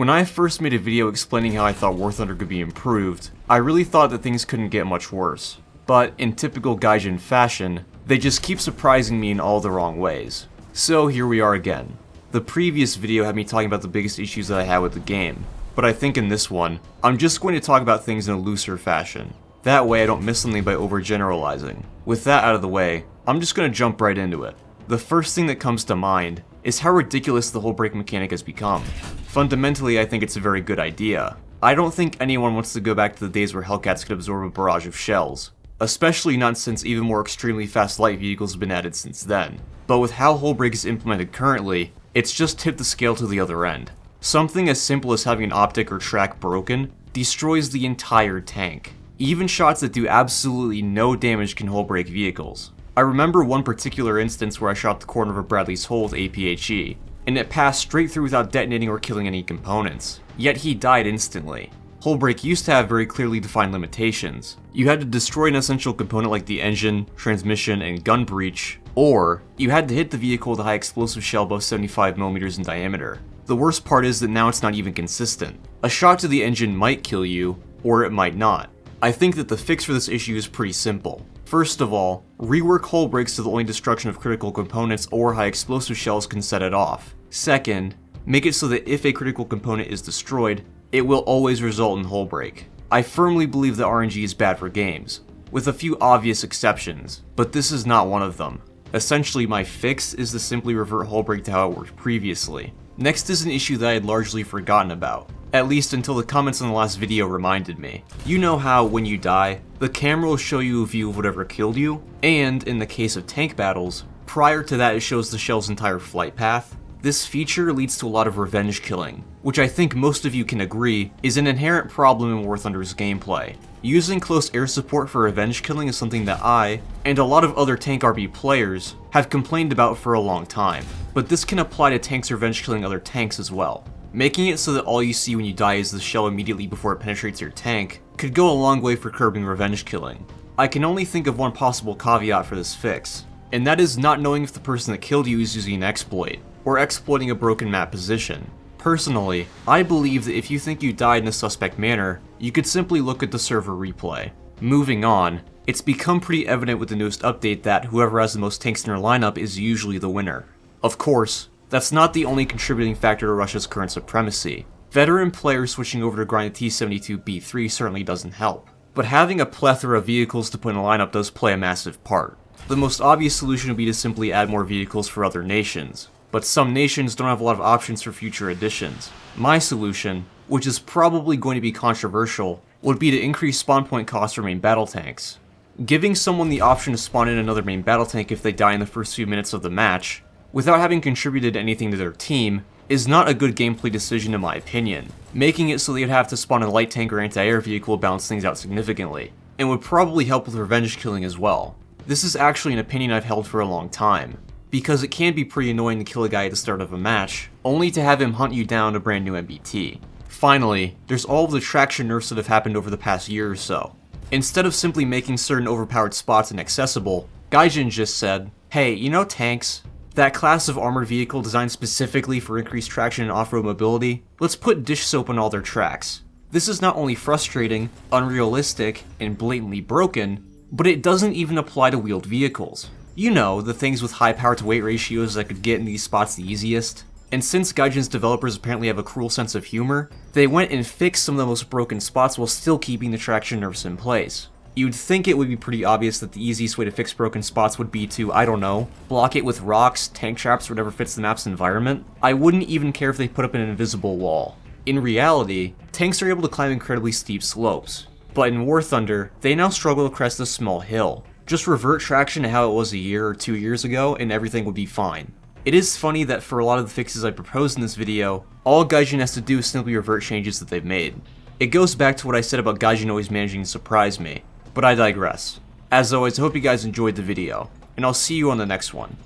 When I first made a video explaining how I thought War Thunder could be improved, I really thought that things couldn't get much worse. But in typical Gaijin fashion, they just keep surprising me in all the wrong ways. So here we are again. The previous video had me talking about the biggest issues that I had with the game, but I think in this one, I'm just going to talk about things in a looser fashion. That way I don't miss something by overgeneralizing. With that out of the way, I'm just going to jump right into it. The first thing that comes to mind is how ridiculous the whole break mechanic has become. Fundamentally, I think it's a very good idea. I don't think anyone wants to go back to the days where Hellcats could absorb a barrage of shells, especially not since even more extremely fast light vehicles have been added since then. But with how hull break is implemented currently, it's just tipped the scale to the other end. Something as simple as having an optic or track broken destroys the entire tank. Even shots that do absolutely no damage can hull break vehicles. I remember one particular instance where I shot the corner of a Bradley's hull with APHE, and it passed straight through without detonating or killing any components, yet he died instantly. Hull break used to have very clearly defined limitations. You had to destroy an essential component like the engine, transmission, and gun breech, or you had to hit the vehicle with a high explosive shell above 75mm in diameter. The worst part is that now it's not even consistent. A shot to the engine might kill you, or it might not. I think that the fix for this issue is pretty simple. First of all, rework hull breaks so the only destruction of critical components or high explosive shells can set it off. Second, make it so that if a critical component is destroyed, it will always result in hull break. I firmly believe that RNG is bad for games, with a few obvious exceptions, but this is not one of them. Essentially, my fix is to simply revert hull break to how it worked previously. Next is an issue that I had largely forgotten about, at least until the comments on the last video reminded me. You know how, when you die, the camera will show you a view of whatever killed you, and in the case of tank battles, prior to that it shows the shell's entire flight path? This feature leads to a lot of revenge killing, which I think most of you can agree is an inherent problem in War Thunder's gameplay. Using close air support for revenge killing is something that I, and a lot of other tank RB players, have complained about for a long time, but this can apply to tanks revenge killing other tanks as well. Making it so that all you see when you die is the shell immediately before it penetrates your tank could go a long way for curbing revenge killing. I can only think of one possible caveat for this fix, and that is not knowing if the person that killed you is using an exploit, or exploiting a broken map position. Personally, I believe that if you think you died in a suspect manner, you could simply look at the server replay. Moving on, it's become pretty evident with the newest update that whoever has the most tanks in their lineup is usually the winner. Of course, that's not the only contributing factor to Russia's current supremacy. Veteran players switching over to grind the T-72B3 certainly doesn't help, but having a plethora of vehicles to put in a lineup does play a massive part. The most obvious solution would be to simply add more vehicles for other nations, but some nations don't have a lot of options for future additions. My solution, which is probably going to be controversial, would be to increase spawn point costs for main battle tanks. Giving someone the option to spawn in another main battle tank if they die in the first few minutes of the match, without having contributed anything to their team, is not a good gameplay decision in my opinion. Making it so they'd have to spawn a light tank or anti-air vehicle would balance things out significantly, and would probably help with revenge killing as well. This is actually an opinion I've held for a long time, because it can be pretty annoying to kill a guy at the start of a match, only to have him hunt you down a brand new MBT. Finally, there's all of the traction nerfs that have happened over the past year or so. Instead of simply making certain overpowered spots inaccessible, Gaijin just said, hey, you know tanks? That class of armored vehicle designed specifically for increased traction and off-road mobility? Let's put dish soap on all their tracks. This is not only frustrating, unrealistic, and blatantly broken, but it doesn't even apply to wheeled vehicles. You know, the things with high power to weight ratios that could get in these spots the easiest. And since Gaijin's developers apparently have a cruel sense of humor, they went and fixed some of the most broken spots while still keeping the traction nerfs in place. You'd think it would be pretty obvious that the easiest way to fix broken spots would be to, I don't know, block it with rocks, tank traps, or whatever fits the map's environment. I wouldn't even care if they put up an invisible wall. In reality, tanks are able to climb incredibly steep slopes, but in War Thunder, they now struggle to crest a small hill. Just revert traction to how it was a year or 2 years ago and everything would be fine. It is funny that for a lot of the fixes I proposed in this video, all Gaijin has to do is simply revert changes that they've made. It goes back to what I said about Gaijin always managing to surprise me. But I digress. As always, I hope you guys enjoyed the video, and I'll see you on the next one.